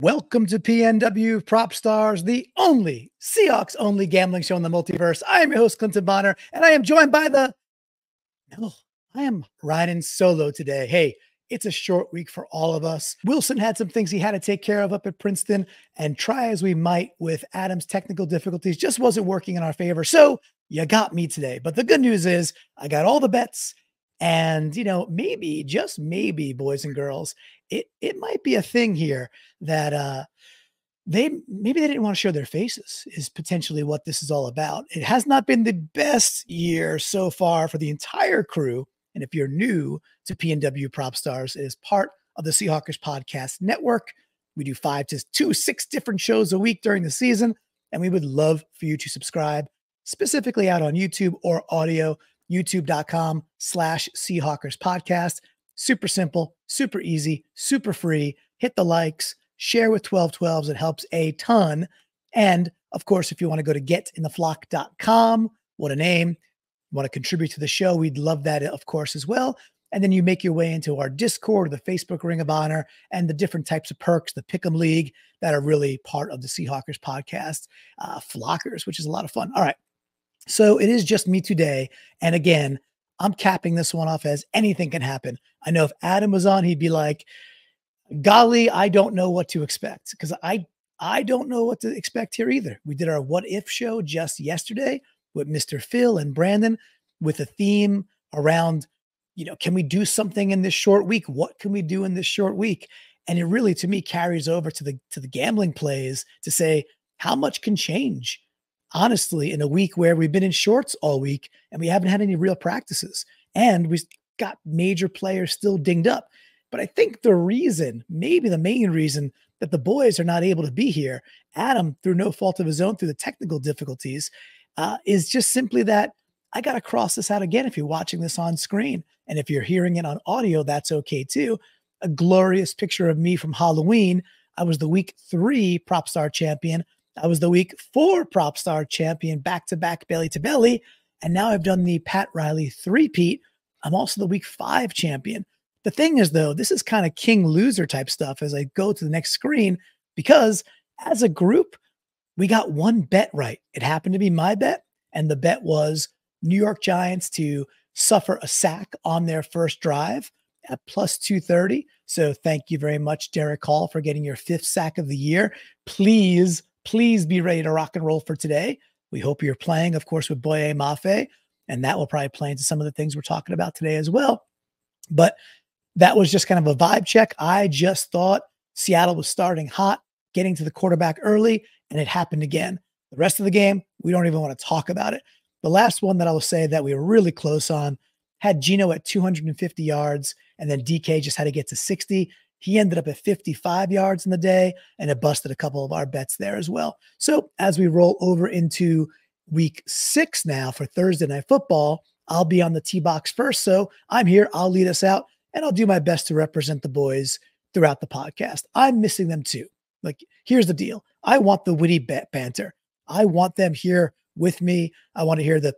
Welcome to PNW Prop Stars, the only Seahawks only gambling show in the multiverse. I am your host, Clinton Bonner, and I am joined by I am riding solo today. Hey, it's a short week for all of us. Wilson had some things he had to take care of up at Princeton, and try as we might with Adam's technical difficulties, just wasn't working in our favor. So you got me today. But the good news is I got all the bets, and maybe, just maybe, boys and girls, it might be a thing here that they didn't want to show their faces is potentially what this is all about. It has not been the best year so far for the entire crew. And if you're new to PNW Prop Stars, it is part of the Seahawks podcast network. We do 5 to 6 different shows a week during the season, and we would love for you to subscribe specifically out on YouTube or audio, youtube.com/Seahawks podcast. Super simple, super easy, super free. Hit the likes, share with 1212s. It helps a ton. And of course, if you want to go to getintheflock.com, what a name. You want to contribute to the show, we'd love that, of course, as well. And then you make your way into our Discord, the Facebook Ring of Honor, and the different types of perks, the Pick'em League, that are really part of the Seahawks podcast, Flockers, which is a lot of fun. All right. So it is just me today. And again, I'm capping this one off as anything can happen. I know if Adam was on, he'd be like, golly, I don't know what to expect, because I don't know what to expect here either. We did our what if show just yesterday with Mr. Phil and Brandon with a theme around, can we do something in this short week? What can we do in this short week? And it really, to me, carries over to the gambling plays to say, how much can change, honestly, in a week where we've been in shorts all week and we haven't had any real practices and we got major players still dinged up. But I think the reason, maybe the main reason, that the boys are not able to be here, Adam, through no fault of his own, through the technical difficulties, is just simply that I got to cross this out again if you're watching this on screen. And if you're hearing it on audio, that's okay too. A glorious picture of me from Halloween. I was the week 3 Prop Star champion. I was the week 4 Prop Star champion, back-to-back, belly-to-belly. And now I've done the Pat Riley three-peat. I'm also the week 5 champion. The thing is, though, this is kind of king loser type stuff as I go to the next screen, because as a group, we got one bet right. It happened to be my bet, and the bet was New York Giants to suffer a sack on their first drive at plus 230. So thank you very much, Derek Hall, for getting your 5th sack of the year. Please be ready to rock and roll for today. We hope you're playing, of course, with Boye Mafe, and that will probably play into some of the things we're talking about today as well. But that was just kind of a vibe check. I just thought Seattle was starting hot, getting to the quarterback early, and it happened again. The rest of the game, we don't even want to talk about it. The last one that I will say that we were really close on had Geno at 250 yards, and then DK just had to get to 60. He ended up at 55 yards in the day, and it busted a couple of our bets there as well. So as we roll over into week 6 now for Thursday Night Football, I'll be on the tee box first. So I'm here. I'll lead us out, and I'll do my best to represent the boys throughout the podcast. I'm missing them too. Like, here's the deal. I want the witty banter. I want them here with me. I want to hear the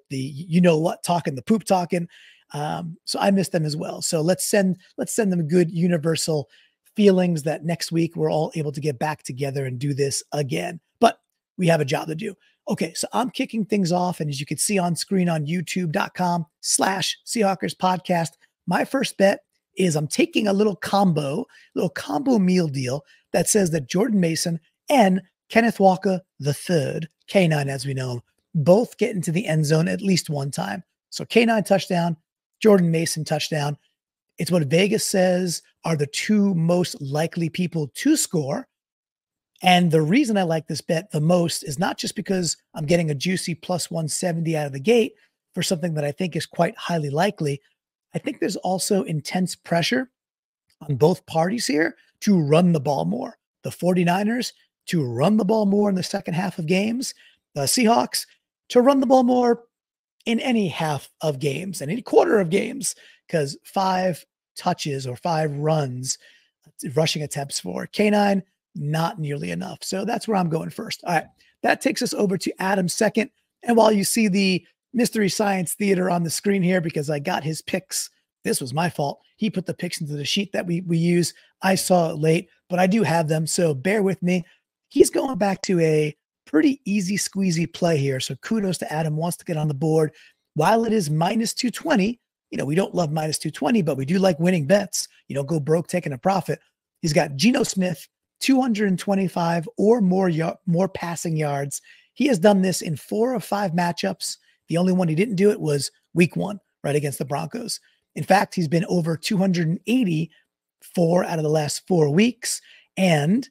talking, the poop talking. So I miss them as well. So let's send them good universal feelings that next week we're all able to get back together and do this again. But we have a job to do. Okay, so I'm kicking things off, and as you can see on screen on youtube.com/Seahawks podcast, my first bet is I'm taking a little combo meal deal that says that Jordan Mason and Kenneth Walker III, K9 as we know him, both get into the end zone at least one time. So K9 touchdown, Jordan Mason touchdown. It's what Vegas says are the 2 most likely people to score. And the reason I like this bet the most is not just because I'm getting a juicy plus 170 out of the gate for something that I think is quite highly likely. I think there's also intense pressure on both parties here to run the ball more. The 49ers to run the ball more in the second half of games. The Seahawks to run the ball more in any half of games and any quarter of games, because 5 touches or 5 runs, rushing attempts for K9, not nearly enough. So that's where I'm going first. All right. That takes us over to Adam second. And while you see the Mystery Science Theater on the screen here, because I got his picks this was my fault. He put the picks into the sheet that we use. I saw it late, but I do have them, so bear with me. He's going back to a pretty easy squeezy play here. So kudos to Adam, wants to get on the board. While it is minus 220, we don't love minus 220, but we do like winning bets. You don't go broke taking a profit. He's got Geno Smith, 225 or more passing yards. He has done this in 4 of 5 matchups. The only one he didn't do it was week 1, right, against the Broncos. In fact, he's been over 280 4 out of the last 4 weeks. And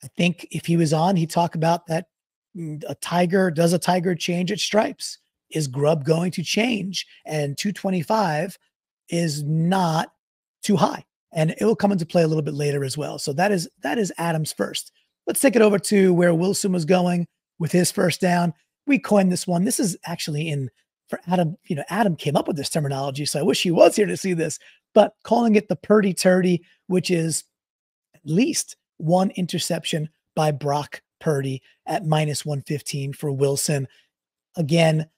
I think if he was on, he'd talk about that. Does a tiger change its stripes? Is grub going to change? And 225 is not too high. And it will come into play a little bit later as well. So that is Adam's first. Let's take it over to where Wilson was going with his first down. We coined this one. This is actually for Adam. Adam came up with this terminology, so I wish he was here to see this. But calling it the Purdy Turdy, which is at least 1 interception by Brock Purdy at minus 115 for Wilson. Again,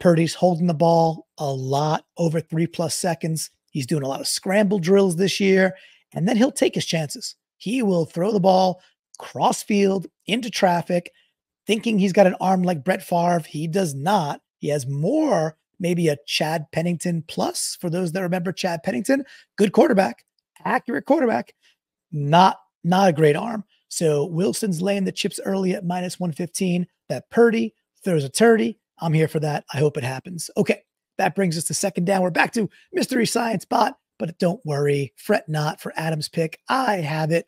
Purdy's holding the ball a lot over 3+ seconds. He's doing a lot of scramble drills this year, and then he'll take his chances. He will throw the ball cross field into traffic, thinking he's got an arm like Brett Favre. He does not. He has more, maybe a Chad Pennington plus, for those that remember Chad Pennington. Good quarterback, accurate quarterback, not a great arm. So Wilson's laying the chips early at minus 115. That Purdy throws a turdy. I'm here for that. I hope it happens. Okay, that brings us to second down. We're back to Mystery Science Bot, but don't worry, fret not for Adam's pick. I have it.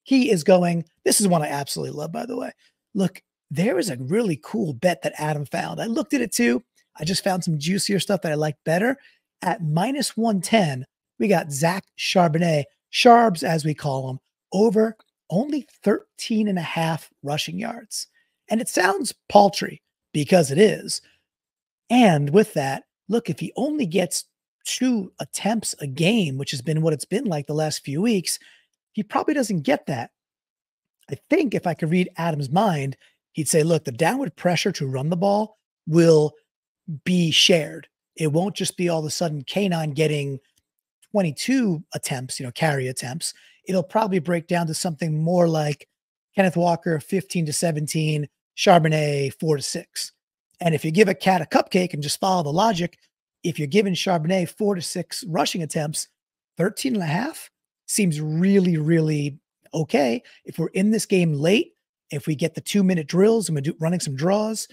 He is going. This is one I absolutely love, by the way. Look, there is a really cool bet that Adam found. I looked at it too. I just found some juicier stuff that I like better. At minus 110, we got Zach Charbonnet, Charbs as we call him, over only 13.5 rushing yards. And it sounds paltry because it is. And with that, look, if he only gets 2 attempts a game, which has been what it's been like the last few weeks, he probably doesn't get that. I think if I could read Adam's mind, he'd say, look, the downward pressure to run the ball will be shared. It won't just be all of a sudden K9 getting 22 attempts, carry attempts. It'll probably break down to something more like Kenneth Walker, 15 to 17, Charbonnet, 4 to 6. And if you give a cat a cupcake and just follow the logic, if you're giving Charbonnet 4 to 6 rushing attempts, 13.5 seems really, really okay. If we're in this game late, if we get the 2-minute drills and we're running some draws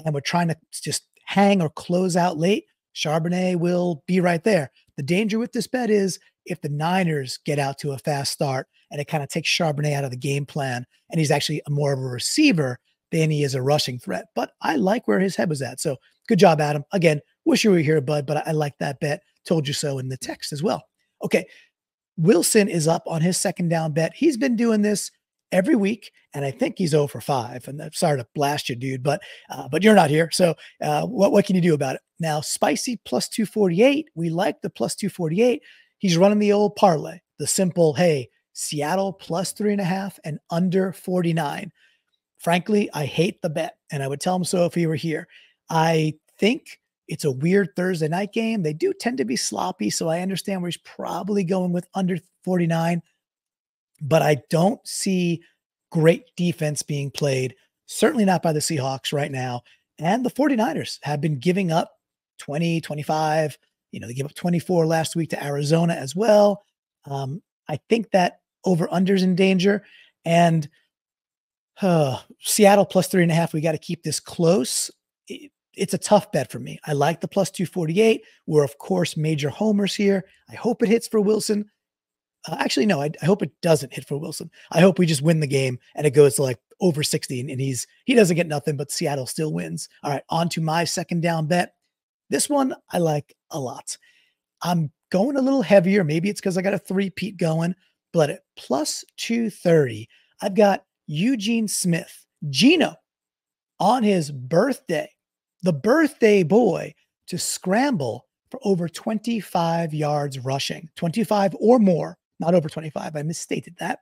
and we're trying to just hang or close out late, Charbonnet will be right there. The danger with this bet is if the Niners get out to a fast start and it kind of takes Charbonnet out of the game plan and he's actually more of a receiver than he is a rushing threat. But I like where his head was at. So good job, Adam. Again, wish you were here, bud, but I like that bet. Told you so in the text as well. Okay. Wilson is up on his second down bet. He's been doing this every week, and I think he's 0 for 5. And I'm sorry to blast you, dude, but you're not here. So what can you do about it? Now, spicy plus 248. We like the plus 248. He's running the old parlay, the simple, hey, Seattle plus 3.5 and under 49. Frankly, I hate the bet, and I would tell him so if he were here. I think it's a weird Thursday night game. They do tend to be sloppy, so I understand where he's probably going with under 49, but I don't see great defense being played, certainly not by the Seahawks right now. And the 49ers have been giving up 20, 25. They gave up 24 last week to Arizona as well. I think that over-under's in danger. And Seattle plus 3.5, we got to keep this close. It's a tough bet for me. I like the plus 248. We're, of course, major homers here. I hope it hits for Wilson. Actually, no, I hope it doesn't hit for Wilson. I hope we just win the game and it goes to like over 60 and he doesn't get nothing, but Seattle still wins. All right, on to my second down bet. This one I like a lot. I'm going a little heavier. Maybe it's because I got a 3-peat going, but at plus 230, I've got Eugene Smith, Geno, on his birthday, the birthday boy, to scramble for over 25 yards rushing, 25 or more, not over 25. I misstated that.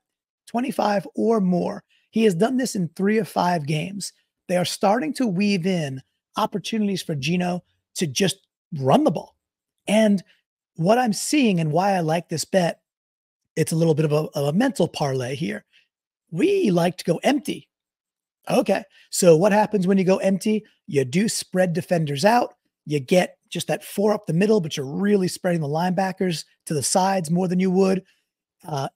25 or more. He has done this in 3 of 5 games. They are starting to weave in opportunities for Geno to just run the ball. And what I'm seeing and why I like this bet, it's a little bit of a mental parlay here. We like to go empty. Okay. So what happens when you go empty? You do spread defenders out. You get just that 4 up the middle, but you're really spreading the linebackers to the sides more than you would.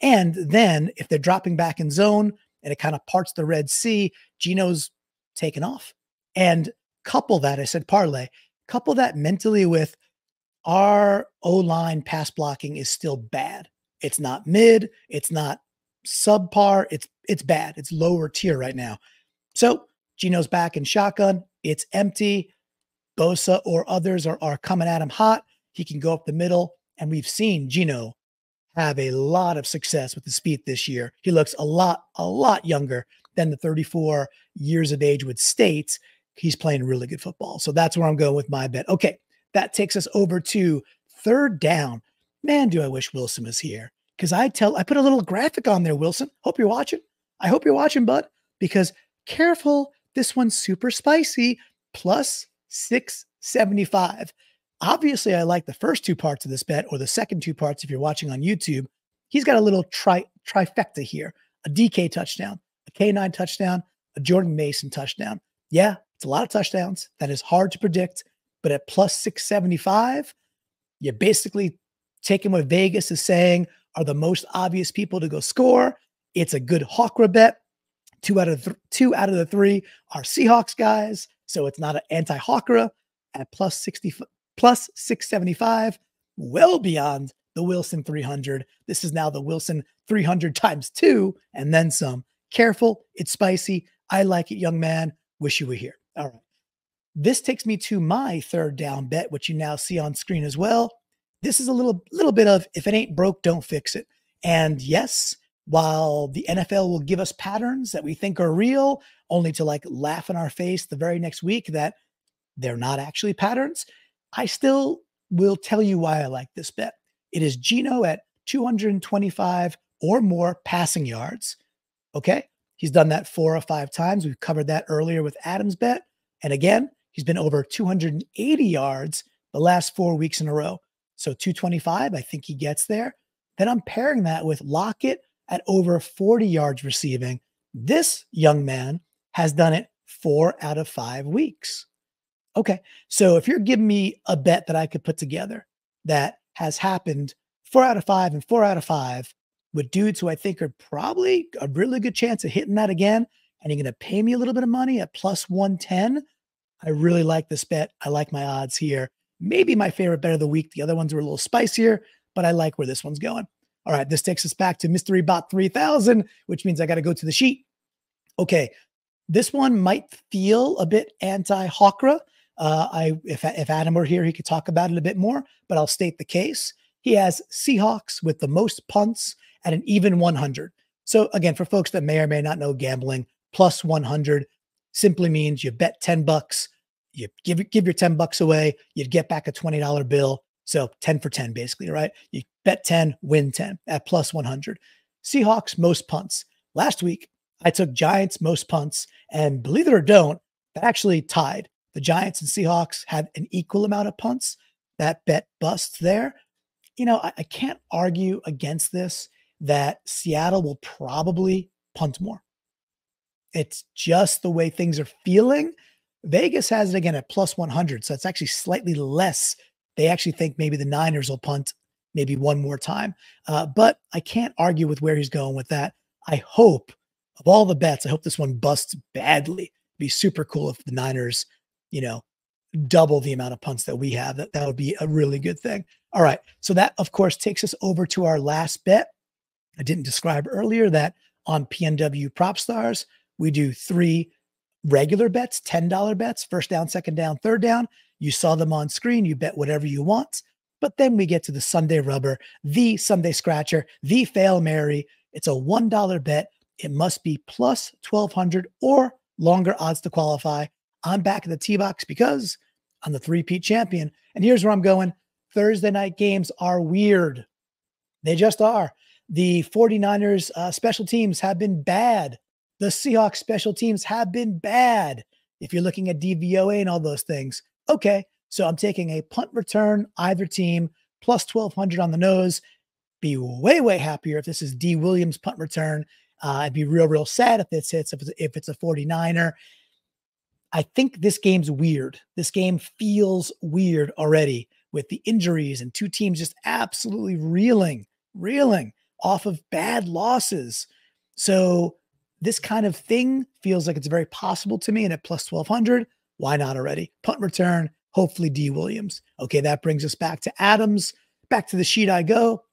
And then if they're dropping back in zone and it kind of parts the Red Sea, Geno's taken off. And couple that, I said parlay, couple that mentally with our O-line pass blocking is still bad. It's not mid, it's not subpar, it's bad. It's lower tier right now. So Geno's back in shotgun. It's empty. Bosa or others are coming at him hot. He can go up the middle. And we've seen Geno have a lot of success with the speed this year. He looks a lot younger than the 34 years of age would state. He's playing really good football. So that's where I'm going with my bet. Okay, that takes us over to third down. Man, do I wish Wilson was here. Because I put a little graphic on there, Wilson. Hope you're watching. I hope you're watching, bud. Because careful, this one's super spicy. Plus 675. Obviously, I like the first two parts of this bet, or the second two parts if you're watching on YouTube. He's got a little trifecta here. A DK touchdown, a K9 touchdown, a Jordan Mason touchdown. Yeah, it's a lot of touchdowns. That is hard to predict. But at plus 675, you basically taking what Vegas is saying are the most obvious people to go score. It's a good Hawkra bet. Two out of the three are Seahawks guys. So it's not an anti-Hawkra at plus 675, well beyond the Wilson 300. This is now the Wilson 300 times 2 and then some. Careful, it's spicy. I like it, young man. Wish you were here. All right. This takes me to my third down bet, which you now see on screen as well. This is a little bit of if it ain't broke, don't fix it. And yes, while the NFL will give us patterns that we think are real, only to like laugh in our face the very next week that they're not actually patterns, I still will tell you why I like this bet. It is Geno at 225 or more passing yards. Okay. He's done that 4 or 5 times. We've covered that earlier with Adam's bet. And again, he's been over 280 yards the last 4 weeks in a row. So 225, I think he gets there. Then I'm pairing that with Lockett at over 40 yards receiving. This young man has done it 4 out of 5 weeks. Okay. So if you're giving me a bet that I could put together that has happened 4 out of 5 and 4 out of 5 with dudes who I think are probably a really good chance of hitting that again, and you're going to pay me a little bit of money at plus 110, I really like this bet. I like my odds here. Maybe my favorite bet of the week. The other ones were a little spicier, but I like where this one's going. All right, this takes us back to Mystery Bot 3000, which means I got to go to the sheet. Okay, this one might feel a bit anti-Hawkra. If Adam were here, he could talk about it a bit more, but I'll state the case. He has Seahawks with the most punts at an even 100. So again, for folks that may or may not know gambling, plus 100 simply means you bet $10, you give your $10 away, you'd get back a $20 bill. So 10 for 10, basically, right? You bet 10, win 10 at plus 100. Seahawks, most punts. Last week, I took Giants, most punts, and believe it or don't, that actually tied. The Giants and Seahawks had an equal amount of punts. That bet busts there. You know, I can't argue against this that Seattle will probably punt more. It's just the way things are feeling. Vegas has it again at plus 100, so it's actually slightly less. They actually think maybe the Niners will punt maybe one more time. But I can't argue with where he's going with that. I hope, of all the bets, I hope this one busts badly. It'd be super cool if the Niners, double the amount of punts that we have. That would be a really good thing. All right. So that, of course, takes us over to our last bet. I didn't describe earlier that on PNW Prop Stars, we do 3 regular bets, $10 bets, first down, second down, third down. You saw them on screen. You bet whatever you want. But then we get to the Sunday Rubber, the Sunday Scratcher, the Fail Mary. It's a $1 bet. It must be plus 1,200 or longer odds to qualify. I'm back in the T-Box because I'm the 3-peat champion. And here's where I'm going. Thursday night games are weird. They just are. The 49ers special teams have been bad. The Seahawks special teams have been bad. If you're looking at DVOA and all those things. Okay, so I'm taking a punt return, either team, plus 1,200 on the nose. Be way, way happier if this is D. Williams punt return. I'd be real, real sad if this hits, if it's a 49er. I think this game's weird. This game feels weird already with the injuries and two teams just absolutely reeling off of bad losses. So this kind of thing feels like it's very possible to me. And at plus 1,200, why not already? Punt return, hopefully D. Williams. Okay, that brings us back to Adams. Back to the sheet I go.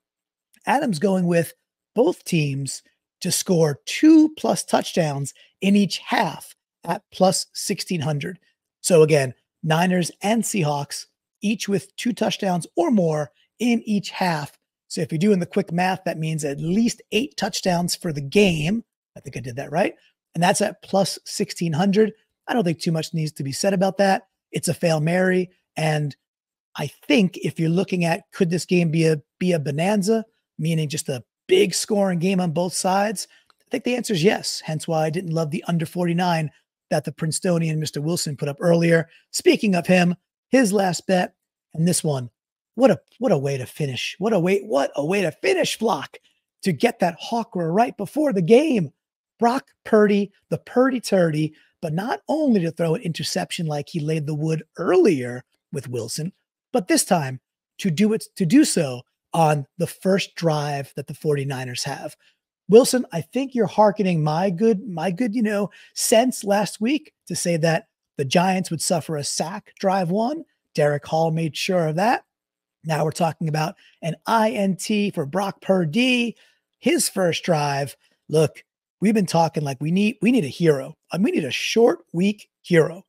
Adams going with both teams to score 2+ touchdowns in each half at plus 1,600. So again, Niners and Seahawks, each with 2 touchdowns or more in each half. So if you're doing the quick math, that means at least 8 touchdowns for the game. I think I did that right. And that's at plus 1,600. I don't think too much needs to be said about that. It's a Hail Mary. And I think if you're looking at, could this game be a bonanza, meaning just a big scoring game on both sides? I think the answer is yes. Hence why I didn't love the under 49 that the Princetonian Mr. Wilson put up earlier. Speaking of him, his last bet and this one, what a way to finish. What a way to finish, Flock, to get that Hawker right before the game. Brock Purdy, the Purdy Turdy, but not only to throw an interception like he laid the wood earlier with Wilson, but this time to do so on the first drive that the 49ers have. Wilson, I think you're hearkening my good, sense last week to say that the Giants would suffer a sack drive 1. Derek Hall made sure of that. Now we're talking about an INT for Brock Purdy, his first drive. Look, we've been talking like we need a hero. We need a short week hero.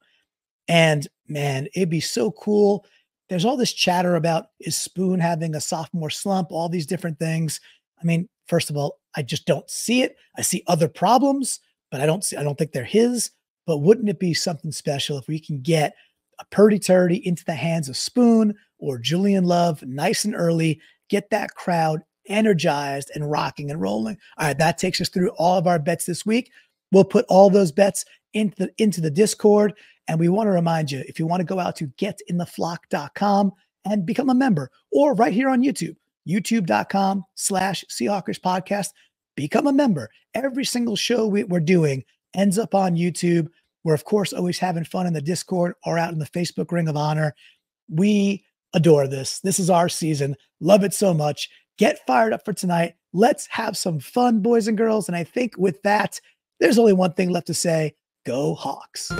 And man, it'd be so cool. There's all this chatter about, is Spoon having a sophomore slump, all these different things. I mean, first of all, I just don't see it. I see other problems, but I don't think they're his. But wouldn't it be something special if we can get a Purdy Turdy into the hands of Spoon or Julian Love nice and early, get that crowd energized and rocking and rolling? All right, that takes us through all of our bets this week. We'll put all those bets into the Discord. And we want to remind you, if you want to go out to getintheflock.com and become a member, or right here on YouTube, youtube.com/Seahawkers podcast, become a member. Every single show we're doing ends up on YouTube. We're, of course, always having fun in the Discord or out in the Facebook Ring of Honor. We adore this. This is our season. Love it so much. Get fired up for tonight. Let's have some fun, boys and girls. And I think with that, there's only one thing left to say. Go Hawks.